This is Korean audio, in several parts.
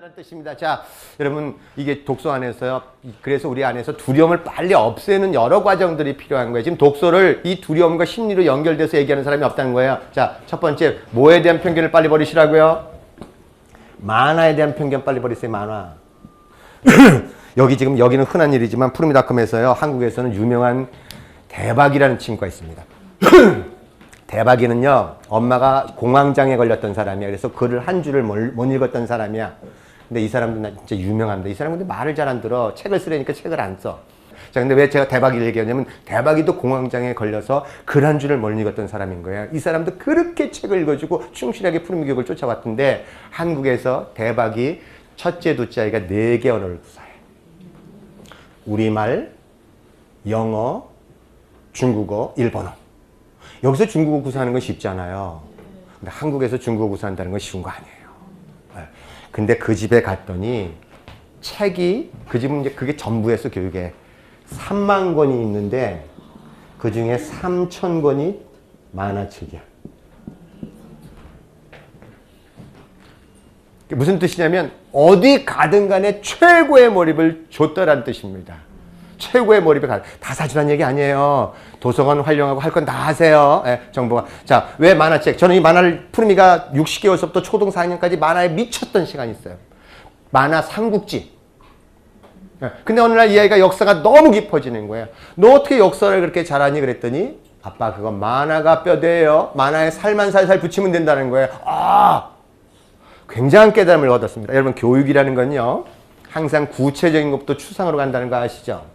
된다는 뜻입니다. 자, 여러분 이게 독서 안에서요. 그래서 우리 안에서 두려움을 빨리 없애는 여러 과정들이 필요한 거예요. 지금 독서를 이 두려움과 심리로 연결돼서 얘기하는 사람이 없다는 거예요. 자, 첫 번째 뭐에 대한 편견을 빨리 버리시라고요? 만화에 대한 편견 빨리 버리세요. 만화. 여기는 흔한 일이지만 푸르미닷컴에서요. 한국에서는 유명한 대박이라는 친구가 있습니다. 대박이는요, 엄마가 공황장애 걸렸던 사람이야. 그래서 글을 한 줄을 못 읽었던 사람이야. 근데 이 사람도 진짜 유명합니다. 이 사람은 근데 말을 잘 안 들어. 책을 쓰려니까 책을 안 써. 자, 근데 왜 제가 대박이를 얘기하냐면, 대박이도 공황장애에 걸려서 글 한 줄을 못 읽었던 사람인 거예요. 이 사람도 그렇게 책을 읽어주고 충실하게 푸르미 교육을 쫓아왔던데, 한국에서 대박이 첫째, 둘째 아이가 4개 언어를 구사해. 우리말, 영어, 중국어, 일본어. 여기서 중국어 구사하는 건 쉽잖아요. 근데 한국에서 중국어 구사한다는 건 쉬운 거 아니에요. 근데 그 집에 갔더니 책이, 그 집은 이제 그게 전부였어, 교육에. 3만 권이 있는데 그 중에 3천 권이 만화책이야. 무슨 뜻이냐면 어디 가든 간에 최고의 몰입을 줬다라는 뜻입니다. 최고의 몰입에 다 사주란 얘기 아니에요. 도서관 활용하고 할 건 다 하세요. 예, 정부가. 자, 왜 만화책? 저는 이 만화를 푸르미가 60개월서부터 초등 4학년까지 만화에 미쳤던 시간이 있어요. 만화 삼국지. 예, 근데 어느 날 이 아이가 역사가 너무 깊어지는 거예요. 너 어떻게 역사를 그렇게 잘하니? 그랬더니 아빠 그건 만화가 뼈대예요. 만화에 살만 살살 붙이면 된다는 거예요. 아, 굉장한 깨달음을 얻었습니다. 여러분 교육이라는 건요. 항상 구체적인 것부터 추상으로 간다는 거 아시죠?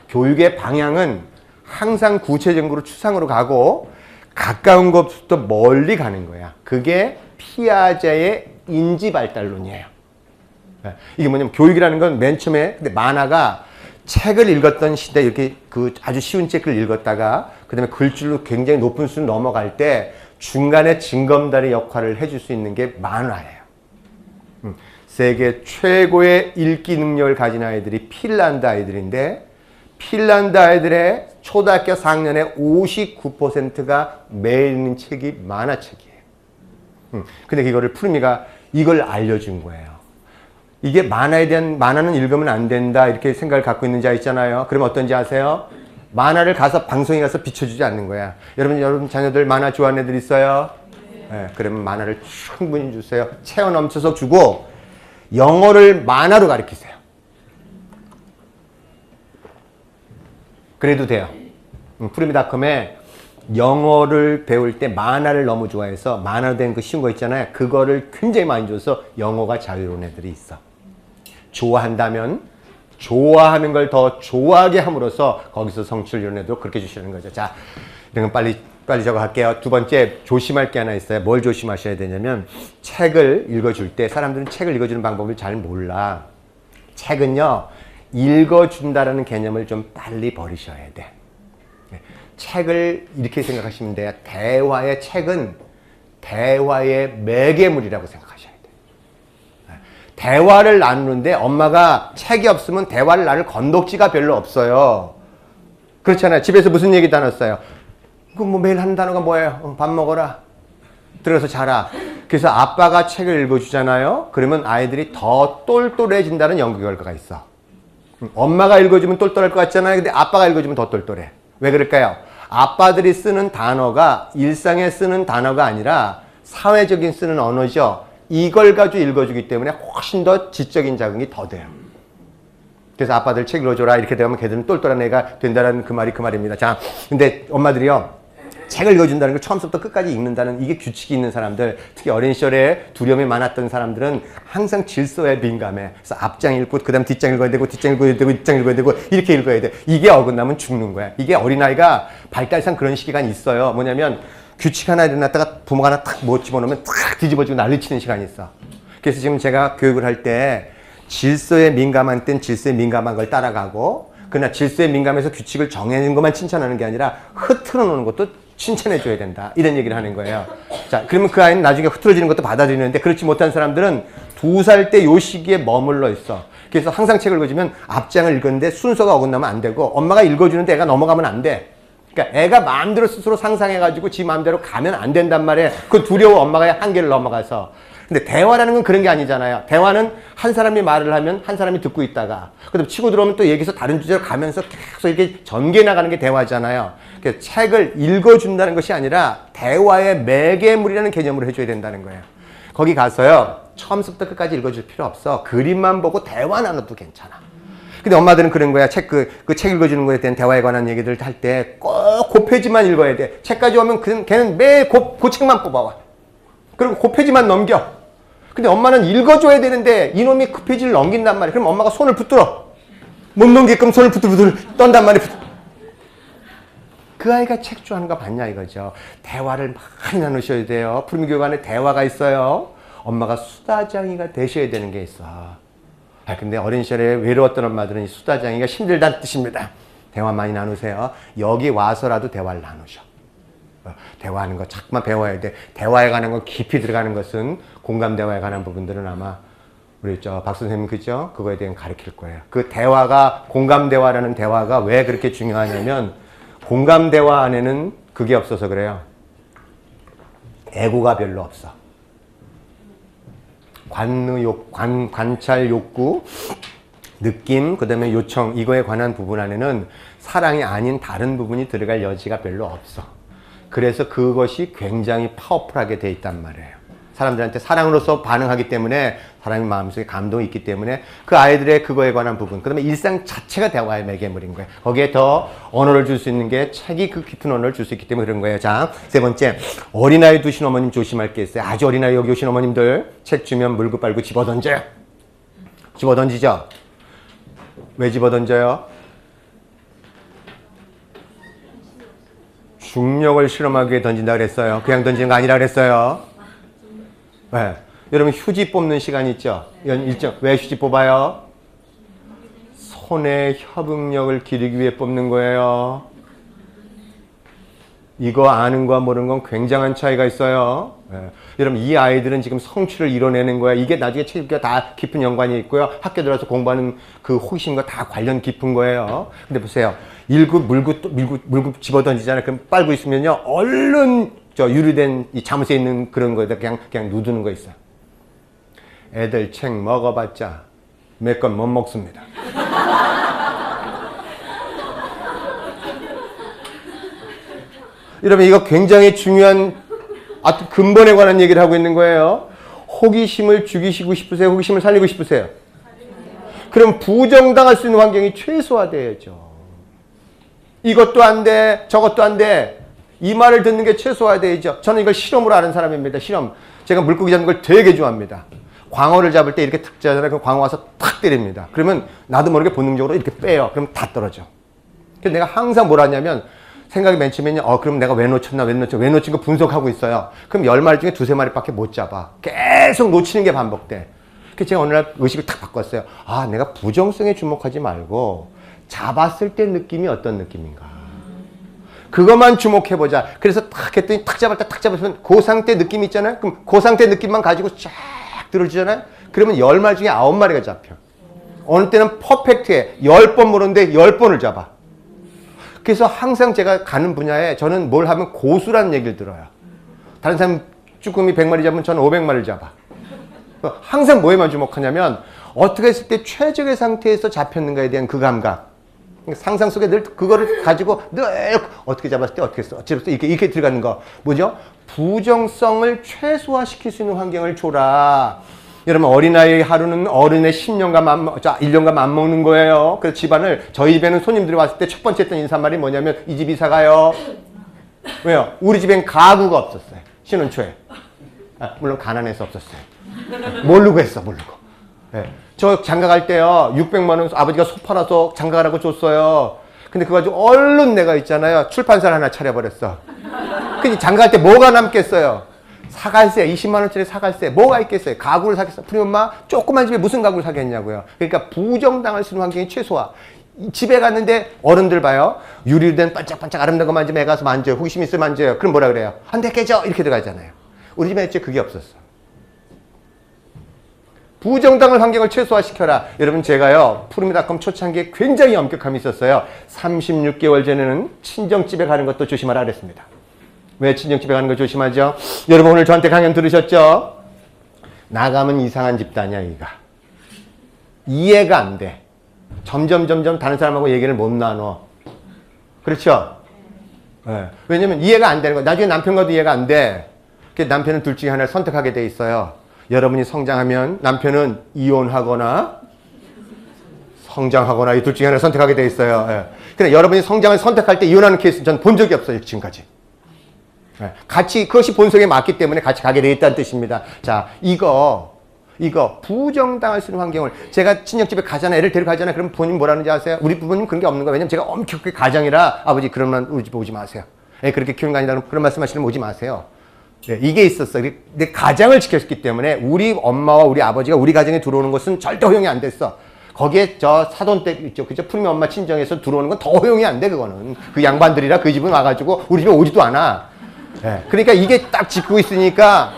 교육의 방향은 항상 구체적으로 추상으로 가고 가까운 것부터 멀리 가는 거야. 그게 피아제의 인지발달론이에요. 이게 뭐냐면 교육이라는 건 맨 처음에 근데 만화가 책을 읽었던 시대 이렇게 그 아주 쉬운 책을 읽었다가 그다음에 글줄로 굉장히 높은 수를 넘어갈 때 중간에 징검다리 역할을 해줄 수 있는 게 만화예요. 세계 최고의 읽기 능력을 가진 아이들이 핀란드 아이들인데 핀란드 아이들의 초등학교 4학년의 59%가 매일 읽는 책이 만화책이에요. 근데 이거를 푸르미가 이걸 알려준 거예요. 이게 만화는 읽으면 안 된다 이렇게 생각을 갖고 있는 자 있잖아요. 그러면 어떤지 아세요? 만화를 가서 방송에 가서 비춰주지 않는 거야. 여러분 자녀들 만화 좋아하는 애들 있어요? 네, 그러면 만화를 충분히 주세요. 채워 넘쳐서 주고 영어를 만화로 가르치세요. 그래도 돼요. 푸르미닷컴에 영어를 배울 때 만화를 너무 좋아해서 만화로 된 그 쉬운 거 있잖아요. 그거를 굉장히 많이 줘서 영어가 자유로운 애들이 있어. 좋아한다면 좋아하는 걸 더 좋아하게 함으로써 거기서 성취를 이룬 애도 그렇게 주시는 거죠. 자, 이런 건 빨리 적어 갈게요. 두 번째 조심할 게 하나 있어요. 뭘 조심하셔야 되냐면 책을 읽어줄 때 사람들은 책을 읽어주는 방법을 잘 몰라. 책은요. 읽어준다라는 개념을 좀 빨리 버리셔야 돼. 책을 이렇게 생각하시면 돼요. 책은 대화의 매개물이라고 생각하셔야 돼요. 대화를 나누는데 엄마가 책이 없으면 대화를 나눌 건덕지가 별로 없어요. 그렇잖아요. 집에서 무슨 얘기 나눴어요? 뭐 매일 하는 단어가 뭐예요? 밥 먹어라. 들어가서 자라. 그래서 아빠가 책을 읽어주잖아요. 그러면 아이들이 더 똘똘해진다는 연구 결과가 있어. 엄마가 읽어주면 똘똘할 것 같잖아요. 근데 아빠가 읽어주면 더 똘똘해. 왜 그럴까요? 아빠들이 쓰는 단어가 일상에 쓰는 단어가 아니라 사회적인 쓰는 언어죠. 이걸 가지고 읽어주기 때문에 훨씬 더 지적인 자극이 더 돼요. 그래서 아빠들 책 읽어줘라 이렇게 되면 걔들은 똘똘한 애가 된다는 그 말입니다. 자, 근데 엄마들이요. 책을 읽어준다는 걸 처음부터 끝까지 읽는다는 이게 규칙이 있는 사람들, 특히 어린 시절에 두려움이 많았던 사람들은 항상 질서에 민감해. 그래서 앞장 읽고 그다음 뒷장 읽어야 되고 뒷장 읽어야 되고 뒷장 읽어야 되고 이렇게 읽어야 돼. 이게 어긋나면 죽는 거야. 이게 어린아이가 발달상 그런 시기가 있어요. 뭐냐면 규칙 하나 일어났다가 부모가 하나 탁 못 집어넣으면 탁 뒤집어지고 난리치는 시간이 있어. 그래서 지금 제가 교육을 할 때 질서에 민감한 땐 질서에 민감한 걸 따라가고 그러나 질서에 민감해서 규칙을 정해놓은 것만 칭찬하는 게 아니라 흐트러 놓는 것도 칭찬해줘야 된다. 이런 얘기를 하는 거예요. 자, 그러면 그 아이는 나중에 흐트러지는 것도 받아들이는데 그렇지 못한 사람들은 2살 때 요 시기에 머물러 있어. 그래서 항상 책을 읽어주면 앞장을 읽었는데 순서가 어긋나면 안 되고 엄마가 읽어주는데 애가 넘어가면 안 돼. 그러니까 애가 마음대로 스스로 상상해가지고 지 마음대로 가면 안 된단 말이에요. 그 두려워 엄마가 한계를 넘어가서. 근데 대화라는 건 그런 게 아니잖아요. 대화는 한 사람이 말을 하면 한 사람이 듣고 있다가 그다음 치고 들어오면 또 얘기해서 다른 주제로 가면서 계속 이렇게 전개해 나가는 게 대화잖아요. 그래서 책을 읽어준다는 것이 아니라 대화의 매개물이라는 개념으로 해줘야 된다는 거예요. 거기 가서요, 처음부터 끝까지 읽어줄 필요 없어. 그림만 보고 대화 나눠도 괜찮아. 근데 엄마들은 그런 거야. 그 책 읽어주는 거에 대한 대화에 관한 얘기들 할 때 꼭 그 페이지만 읽어야 돼. 책까지 오면 걔는 매일 그 책만 뽑아와. 그리고 그 페이지만 넘겨. 근데 엄마는 읽어줘야 되는데 이놈이 그 페이지를 넘긴단 말이야. 그럼 엄마가 손을 붙들어. 못 넘기게끔 손을 부들부들 떤단 말이야. 그 아이가 책 좋아하는 거 봤냐 이거죠. 대화를 많이 나누셔야 돼요. 푸르미교육 안에 대화가 있어요. 엄마가 수다장이가 되셔야 되는 게 있어. 근데 어린 시절에 외로웠던 엄마들은 이 수다장이가 힘들다는 뜻입니다. 대화 많이 나누세요. 여기 와서라도 대화를 나누셔. 대화하는 거 자꾸만 배워야 돼. 대화에 관한 건 깊이 들어가는 것은 공감 대화에 관한 부분들은 아마 우리 박 선생님 그죠? 그거에 대해 가르칠 거예요. 그 대화가 공감 대화라는 대화가 왜 그렇게 중요하냐면 공감 대화 안에는 그게 없어서 그래요. 애고가 별로 없어. 관찰 욕구, 느낌, 그 다음에 요청, 이거에 관한 부분 안에는 사랑이 아닌 다른 부분이 들어갈 여지가 별로 없어. 그래서 그것이 굉장히 파워풀하게 돼 있단 말이에요. 사람들한테 사랑으로서 반응하기 때문에 사람의 마음속에 감동이 있기 때문에 그 아이들의 그거에 관한 부분, 그 다음에 일상 자체가 대화의 매개물인 거예요. 거기에 더 언어를 줄 수 있는 게 책이 그 깊은 언어를 줄 수 있기 때문에 그런 거예요. 자, 세 번째, 어린아이 두신 어머님 조심할 게 있어요. 아주 어린아이 여기 오신 어머님들 책 주면 물고 빨고 집어던져요. 집어던지죠? 왜 집어던져요? 중력을 실험하기 위해 던진다 그랬어요. 그냥 던지는 거 아니라 그랬어요. 네. 여러분 휴지 뽑는 시간 있죠? 일정. 왜 휴지 뽑아요? 손의 협응력을 기르기 위해 뽑는 거예요. 이거 아는 거와 모르는 건 굉장한 차이가 있어요. 네. 여러분 이 아이들은 지금 성취를 이뤄내는 거야. 이게 나중에 책임과 다 깊은 연관이 있고요. 학교 들어서 공부하는 그 호기심과 다 관련 깊은 거예요. 근데 보세요. 물고 집어던지잖아요. 그럼 빨고 있으면요. 얼른 유리된 이 잠옷에 있는 그런 거에다 그냥 누드는 거 있어요. 애들 책 먹어봤자 몇 건 못 먹습니다. 여러분 이거 굉장히 중요한 아주 근본에 관한 얘기를 하고 있는 거예요. 호기심을 죽이시고 싶으세요? 호기심을 살리고 싶으세요? 그럼 부정당할 수 있는 환경이 최소화돼야죠. 이것도 안 돼, 저것도 안 돼. 이 말을 듣는 게 최소화돼야죠. 저는 이걸 실험으로 아는 사람입니다. 실험. 제가 물고기 잡는 걸 되게 좋아합니다. 광어를 잡을 때 이렇게 탁 잡잖아요. 그럼 광어 와서 탁 때립니다. 그러면 나도 모르게 본능적으로 이렇게 빼요. 그럼 다 떨어져. 그래서 내가 항상 뭘 하냐면 생각이 맨 처음에는요. 그럼 내가 왜 놓쳤나, 왜 놓친 거 분석하고 있어요. 그럼 10마리 중에 2~3마리밖에 못 잡아. 계속 놓치는 게 반복돼. 그래서 제가 어느 날 의식을 탁 바꿨어요. 내가 부정성에 주목하지 말고 잡았을 때 느낌이 어떤 느낌인가. 그것만 주목해보자. 그래서 탁 했더니 탁 잡았으면 그 상태 느낌 있잖아요. 그럼 그 상태 느낌만 가지고 쫙 들어주잖아요. 그러면 10마리 중에 9마리가 잡혀. 어느 때는 퍼펙트해. 10번 물었는데 10번을 잡아. 그래서 항상 제가 가는 분야에 저는 뭘 하면 고수라는 얘기를 들어요. 다른 사람 쭈꾸미 100마리 잡으면 저는 500마리를 잡아. 항상 뭐에만 주목하냐면 어떻게 했을 때 최적의 상태에서 잡혔는가에 대한 그 감각. 상상 속에 늘 그거를 가지고 늘 어떻게 잡았을 때 어떻게 했어. 이렇게 들어가는 거. 뭐죠? 부정성을 최소화시킬 수 있는 환경을 줘라. 여러분 어린아이 하루는 어른의 10년간 1년간 맘먹는 거예요. 그래서 집안을 저희 집에는 손님들이 왔을 때 첫 번째 했던 인사말이 뭐냐면 이 집 이사 가요. 왜요? 우리 집엔 가구가 없었어요. 신혼 초에. 물론 가난해서 없었어요. 모르고 했어. 네. 저 장가갈 때요. 600만 원 아버지가 소 팔아서 장가가라고 줬어요. 근데 그거 가지고 얼른 내가 있잖아요. 출판사를 하나 차려버렸어. 근데 장가갈 때 뭐가 남겠어요? 사갈세, 20만 원짜리 사갈세, 뭐가 있겠어요? 가구를 사겠어. 우리 엄마 조그만 집에 무슨 가구를 사겠냐고요. 그러니까 부정당할 수 있는 환경이 최소화. 집에 갔는데 어른들 봐요. 유리로 된 반짝반짝 아름다운 거 만지면 애 가서 만져요. 호기심 있으면 만져요. 그럼 뭐라 그래요? 안 돼, 깨져! 이렇게 들어가잖아요. 우리 집에 애초에 그게 없었어. 부정당할 환경을 최소화시켜라. 여러분 제가요. 푸르미닷컴 초창기에 굉장히 엄격함이 있었어요. 36개월 전에는 친정집에 가는 것도 조심하라 그랬습니다. 왜 친정집에 가는 거 조심하죠? 여러분 오늘 저한테 강연 들으셨죠? 나가면 이상한 집단이야, 이가. 이해가 안 돼. 점점 다른 사람하고 얘기를 못 나눠. 그렇죠? 네. 왜냐면 이해가 안 되는 거야. 나중에 남편과도 이해가 안 돼. 남편은 둘 중에 하나를 선택하게 돼 있어요. 여러분이 성장하면 남편은 이혼하거나 성장하거나 이 둘 중에 하나를 선택하게 돼 있어요. 예. 근데 여러분이 성장을 선택할 때 이혼하는 케이스는 저는 본 적이 없어요, 지금까지. 예. 같이 그것이 본성에 맞기 때문에 같이 가게 돼 있다는 뜻입니다. 자, 이거 부정당할 수 있는 환경을 제가 친정집에 가잖아요. 애를 데려가잖아요. 그럼 부모님 뭐라는지 아세요? 우리 부모님 그런 게 없는 거예요. 왜냐면 제가 엄격하게 가장이라 아버지 그러면 우리 집 오지 마세요. 애 그렇게 키우는 거 아니다. 그런 말씀하시면 오지 마세요. 네, 이게 있었어. 내 가장을 지켰기 때문에 우리 엄마와 우리 아버지가 우리 가정에 들어오는 것은 절대 허용이 안 됐어. 거기에 저 사돈댁 있죠. 그죠? 푸르미 엄마 친정에서 들어오는 건 더 허용이 안 돼, 그거는. 그 양반들이라 그 집은 와가지고 우리 집에 오지도 않아. 네, 그러니까 이게 딱 짚고 있으니까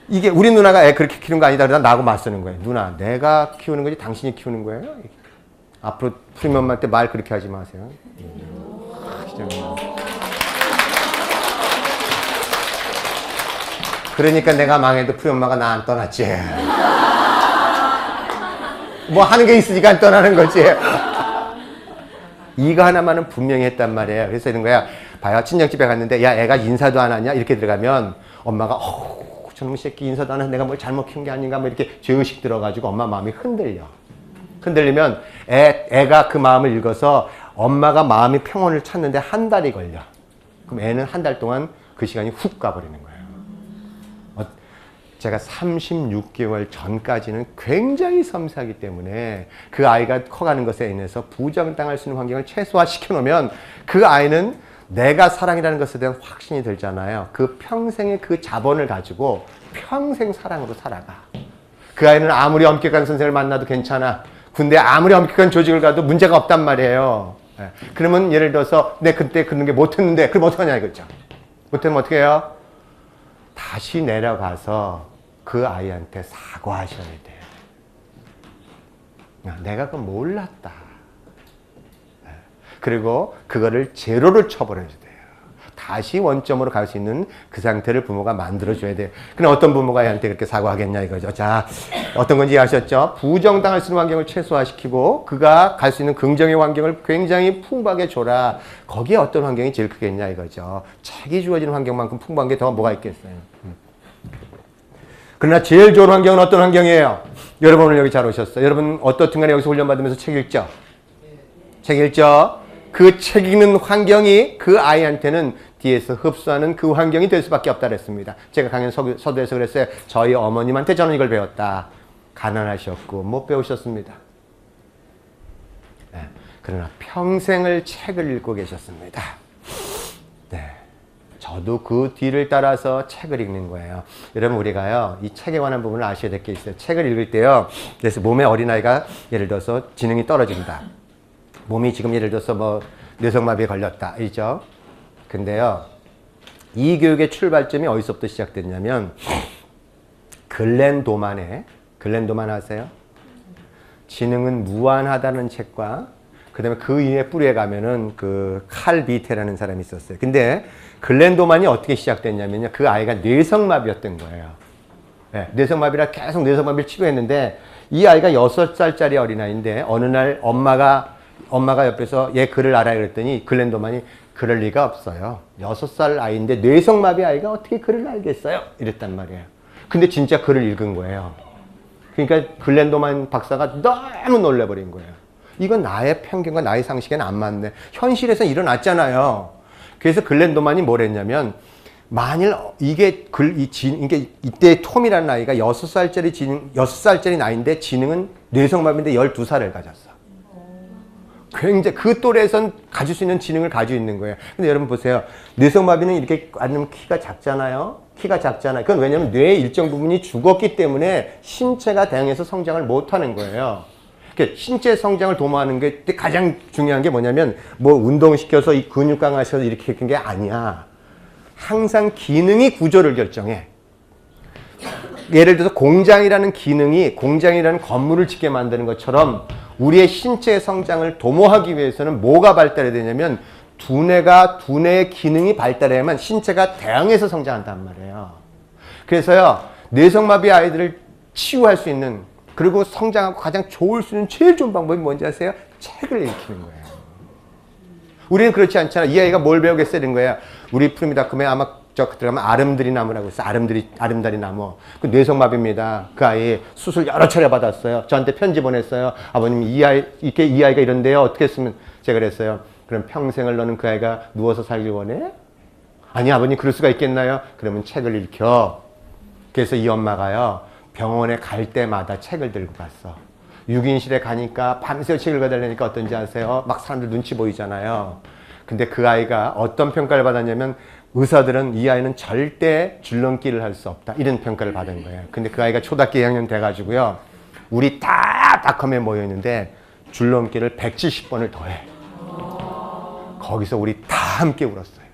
이게 우리 누나가 애 그렇게 키우는 거 아니다. 그러다 나하고 맞서는 거예요. 누나, 내가 키우는 거지 당신이 키우는 거예요? 앞으로 푸르미 엄마한테 말 그렇게 하지 마세요. 그러니까 내가 망해도 푸리 엄마가 나 안 떠났지. 뭐 하는 게 있으니까 안 떠나는 거지. 이거 하나만은 분명히 했단 말이에요. 그래서 이런 거야. 봐요. 친정집에 갔는데 야 애가 인사도 안 하냐? 이렇게 들어가면 엄마가 저놈 새끼 인사도 안 해서 내가 뭘 잘못 키운 게 아닌가? 뭐 이렇게 죄의식 들어가지고 엄마 마음이 흔들리면 애가 그 마음을 읽어서 엄마가 마음이 평온을 찾는데 한 달이 걸려. 그럼 애는 한 달 동안 그 시간이 훅 가버리는 거예요. 제가 36개월 전까지는 굉장히 섬세하기 때문에 그 아이가 커가는 것에 인해서 부정당할 수 있는 환경을 최소화시켜 놓으면 그 아이는 내가 사랑이라는 것에 대한 확신이 들잖아요. 그 평생의 그 자본을 가지고 평생 사랑으로 살아가. 그 아이는 아무리 엄격한 선생을 만나도 괜찮아. 군대 아무리 엄격한 조직을 가도 문제가 없단 말이에요. 네. 그러면 예를 들어서 내 그때 그런 게 못했는데 그럼 어떡하냐 이거죠. 못하면 어떻게 해요? 다시 내려가서 그 아이한테 사과하셔야 돼요. 내가 그건 몰랐다. 그리고 그거를 제로를 쳐버려야 돼요. 다시 원점으로 갈 수 있는 그 상태를 부모가 만들어줘야 돼요. 그럼 어떤 부모가 애한테 그렇게 사과하겠냐 이거죠. 자, 어떤 건지 아셨죠? 부정당할 수 있는 환경을 최소화시키고 그가 갈 수 있는 긍정의 환경을 굉장히 풍부하게 줘라. 거기에 어떤 환경이 제일 크겠냐 이거죠. 책이 주어지는 환경만큼 풍부한 게 더 뭐가 있겠어요. 그러나 제일 좋은 환경은 어떤 환경이에요? 여러분 오늘 여기 잘 오셨어요. 여러분 어떻든 간에 여기서 훈련받으면서 책 읽죠? 책 읽죠? 그 책 읽는 환경이 그 아이한테는 뒤에서 흡수하는 그 환경이 될 수밖에 없다 그랬습니다. 제가 강연 서두에서 그랬어요. 저희 어머님한테 저는 이걸 배웠다. 가난하셨고 못 배우셨습니다. 네. 그러나 평생을 책을 읽고 계셨습니다. 네. 저도 그 뒤를 따라서 책을 읽는 거예요. 여러분 우리가요. 이 책에 관한 부분을 아셔야 될 게 있어요. 책을 읽을 때요. 그래서 몸에 어린아이가 예를 들어서 지능이 떨어진다. 몸이 지금 예를 들어서 뭐 뇌성마비에 걸렸다. 이죠. 근데요. 이 교육의 출발점이 어디서부터 시작됐냐면 글렌 도만 아세요? 지능은 무한하다는 책과 그다음에 그 이후에 뿌리에 가면은 그 칼 비테라는 사람이 있었어요. 근데 글렌 도만이 어떻게 시작됐냐면요. 그 아이가 뇌성마비였던 거예요. 네, 뇌성마비라 계속 뇌성마비를 치료했는데 이 아이가 6살짜리 어린아이인데 어느 날 엄마가 옆에서 얘 글을 알아야 그랬더니 글렌 도만이 그럴 리가 없어요. 6살 아이인데 뇌성마비 아이가 어떻게 글을 알겠어요? 이랬단 말이에요. 근데 진짜 글을 읽은 거예요. 그러니까 글렌 도만 박사가 너무 놀라버린 거예요. 이건 나의 편견과 나의 상식에는 안 맞네. 현실에서 일어났잖아요. 그래서 글렌 도만이 뭘 했냐면 만일 이게 이때 톰이라는 아이가 6살짜리 나이인데 지능은 뇌성마비인데 12살을 가졌어. 굉장히 그 또래에선 가질 수 있는 지능을 가지고 있는 거예요. 근데 여러분 보세요. 뇌성마비는 이렇게 앉으면 키가 작잖아요. 그건 왜냐면 뇌의 일정 부분이 죽었기 때문에 신체가 대응해서 성장을 못하는 거예요. 신체 성장을 도모하는 게 가장 중요한 게 뭐냐면 뭐 운동시켜서 이 근육 강화시켜서 이렇게 한 게 아니야. 항상 기능이 구조를 결정해. 예를 들어서 공장이라는 건물을 짓게 만드는 것처럼 우리의 신체의 성장을 도모하기 위해서는 뭐가 발달해야 되냐면 두뇌의 기능이 발달해야만 신체가 대응해서 성장한단 말이에요. 그래서요, 뇌성마비 아이들을 치유할 수 있는, 그리고 성장하고 가장 좋을 수 있는 제일 좋은 방법이 뭔지 아세요? 책을 읽히는 거예요. 우리는 그렇지 않잖아. 이 아이가 뭘 배우겠어? 이런 거야. 우리 푸르미다컴에 아마 저 들어가면 아름드리 나무라고 있어. 아름다리 나무. 그 뇌성마비입니다. 그 아이 수술 여러 차례 받았어요. 저한테 편지 보냈어요. 아버님, 이 아이가 이런데요. 어떻게 했으면. 제가 그랬어요. 그럼 평생을 너는 그 아이가 누워서 살길 원해? 아니, 아버님, 그럴 수가 있겠나요? 그러면 책을 읽혀. 그래서 이 엄마가요, 병원에 갈 때마다 책을 들고 갔어. 6인실에 가니까 밤새 책을 읽어달라니까 어떤지 아세요? 막 사람들 눈치 보이잖아요. 근데 그 아이가 어떤 평가를 받았냐면, 의사들은 이 아이는 절대 줄넘기를 할 수 없다, 이런 평가를 받은 거예요. 근데 그 아이가 초등학교 2학년 돼가지고요, 우리 다 닷컴에 모여있는데 줄넘기를 170번을 더해. 거기서 우리 다 함께 울었어요.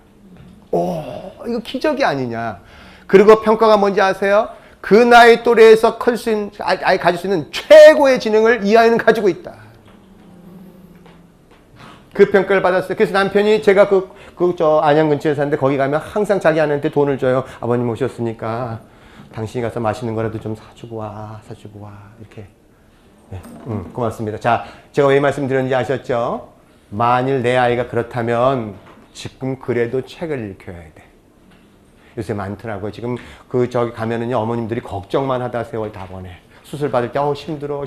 오, 이거 기적이 아니냐. 그리고 평가가 뭔지 아세요? 그 나이 또래에서 클 수 있는, 아이 가질 수 있는 최고의 지능을 이 아이는 가지고 있다. 그 평가를 받았어요. 그래서 남편이, 제가 저 안양 근처에 사는데 거기 가면 항상 자기 아내한테 돈을 줘요. 아버님 오셨으니까 당신이 가서 맛있는 거라도 좀 사주고 와, 이렇게. 네, 고맙습니다. 자, 제가 왜 말씀드렸는지 아셨죠? 만일 내 아이가 그렇다면 지금 그래도 책을 읽혀야 돼. 요새 많더라고요. 지금 저기 가면은요, 어머님들이 걱정만 하다 세월 다 보내. 수술 받을 때, 힘들어.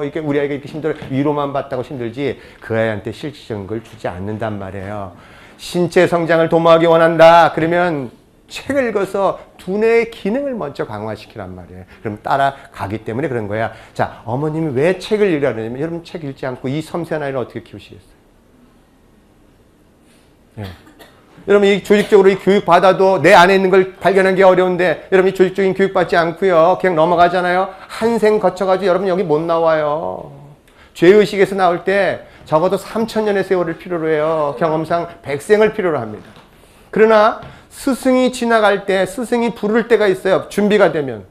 이게 우리 아이가 이렇게 힘들어. 위로만 받다고 힘들지, 그 아이한테 실질적인 걸 주지 않는단 말이에요. 신체 성장을 도모하기 원한다. 그러면 책을 읽어서 두뇌의 기능을 먼저 강화시키란 말이에요. 그럼 따라가기 때문에 그런 거야. 자, 어머님이 왜 책을 읽으라냐면, 여러분 책 읽지 않고 이 섬세한 아이를 어떻게 키우시겠어요? 예. 여러분, 이 조직적으로 이 교육 받아도 내 안에 있는 걸 발견하는 게 어려운데, 여러분 이 조직적인 교육 받지 않고요, 그냥 넘어가잖아요. 한 생 거쳐가지고 여러분 여기 못 나와요. 죄의식에서 나올 때 적어도 3000년의 세월을 필요로 해요. 경험상 100생을 필요로 합니다. 그러나 스승이 지나갈 때, 스승이 부를 때가 있어요. 준비가 되면.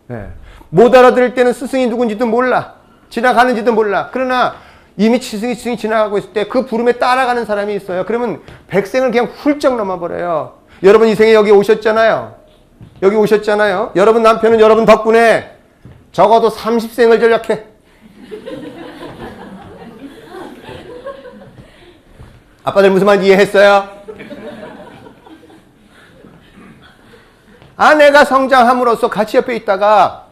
네. 못 알아들을 때는 스승이 누군지도 몰라. 지나가는지도 몰라. 그러나 이미 스승이 지나가고 있을 때 그 부름에 따라가는 사람이 있어요. 그러면 100생을 그냥 훌쩍 넘어버려요. 여러분 이 생에 여기 오셨잖아요. 여러분 남편은 여러분 덕분에 적어도 30생을 전략해. 아빠들 무슨 말인지 이해했어요? 아내가 성장함으로써 같이 옆에 있다가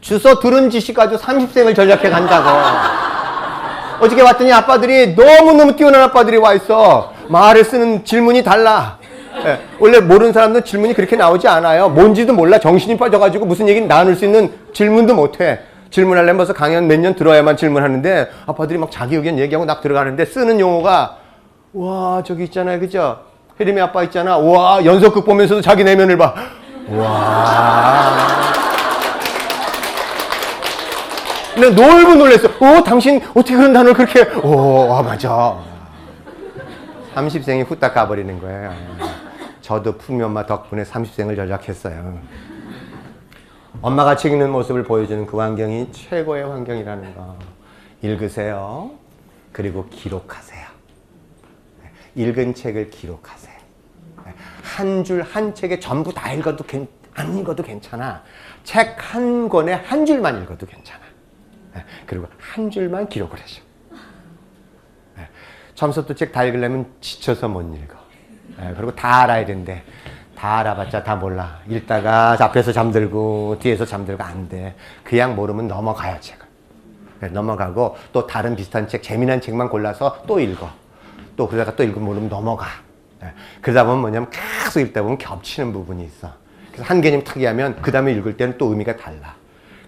주소 들은 지식 가지고 30생을 전략해 간다고. 어저께 봤더니 아빠들이 너무너무 뛰어난 아빠들이 와 있어. 말을 쓰는 질문이 달라. 예, 원래 모르는 사람들은 질문이 그렇게 나오지 않아요. 뭔지도 몰라. 정신이 빠져가지고 무슨 얘기를 나눌 수 있는 질문도 못해. 질문하려면 벌써 강연 몇 년 들어야만 질문하는데, 아빠들이 막 자기 의견 얘기하고 막 들어가는데 쓰는 용어가, 와, 저기 있잖아요. 그죠? 혜림이 아빠 있잖아. 와, 연속극 보면서도 자기 내면을 봐. 와. 내가 놀고 놀랬어. 당신 어떻게 그런 단어를 그렇게, 맞아. 30생이 후딱 가버리는 거예요. 저도 푸미 엄마 덕분에 30생을 전락했어요. 엄마가 책 읽는 모습을 보여주는 그 환경이 최고의 환경이라는 거. 읽으세요. 그리고 기록하세요. 읽은 책을 기록하세요. 한 줄 한 책에 전부 다 읽어도 안 읽어도 괜찮아. 책 한 권에 한 줄만 읽어도 괜찮아. 그리고 한 줄만 기록을 해줘. 처음부터 책 다 읽으려면 지쳐서 못 읽어. 그리고 다 알아야 되는데, 다 알아봤자 다 몰라. 읽다가 앞에서 잠들고 뒤에서 잠들고 안 돼. 그냥 모르면 넘어가요, 책을. 넘어가고 또 다른 비슷한 책, 재미난 책만 골라서 또 읽어. 또 그러다가 또 읽으면 모르면 넘어가. 그러다 보면 뭐냐면 계속 읽다 보면 겹치는 부분이 있어. 그래서 한 개념 특이하면 그 다음에 읽을 때는 또 의미가 달라.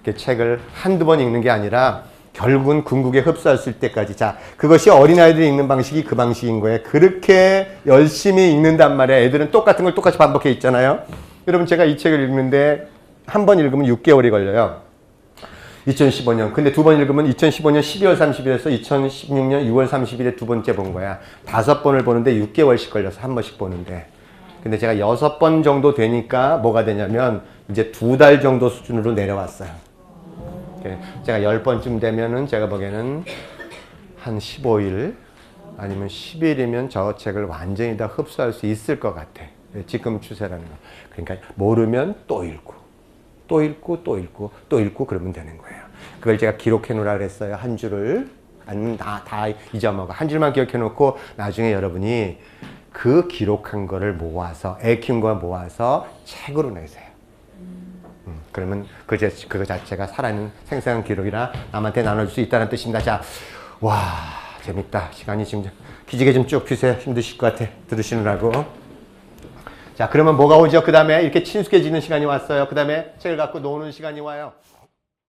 책을 한두 번 읽는 게 아니라 결국은 궁극에 흡수할 수 있을 때까지. 자, 그것이 어린아이들이 읽는 방식이 그 방식인 거예요. 그렇게 열심히 읽는단 말이에요. 애들은 똑같은 걸 똑같이 반복해 있잖아요. 여러분, 제가 이 책을 읽는데 한 번 읽으면 6개월이 걸려요. 2015년. 근데 두 번 읽으면 2015년 12월 30일에서 2016년 6월 30일에 두 번째 본 거야. 5번을 보는데 6개월씩 걸려서 한 번씩 보는데. 근데 제가 6번 정도 되니까 뭐가 되냐면 이제 2달 정도 수준으로 내려왔어요. 제가 10번쯤 되면은 제가 보기에는 한 15일 아니면 10일이면 저 책을 완전히 다 흡수할 수 있을 것 같아. 지금 추세라는 거. 그러니까 모르면 또 읽고, 또 읽고 또 읽고 또 읽고 그러면 되는 거예요. 그걸 제가 기록해 놓으라 그랬어요. 한 줄을. 아니면 다 잊어먹어. 한 줄만 기억해 놓고 나중에 여러분이 그 기록한 거를 모아서 애 키운 거 모아서 책으로 내세요. 그러면 그거 자체가 살아있는 생생한 기록이라 남한테 나눌 수 있다는 뜻입니다. 자, 와 재밌다. 시간이 지금 기지개 좀 쭉 펴세요. 힘드실 것 같아. 들으시느라고. 자, 그러면 뭐가 오죠? 그 다음에 이렇게 친숙해지는 시간이 왔어요. 그 다음에 책을 갖고 노는 시간이 와요.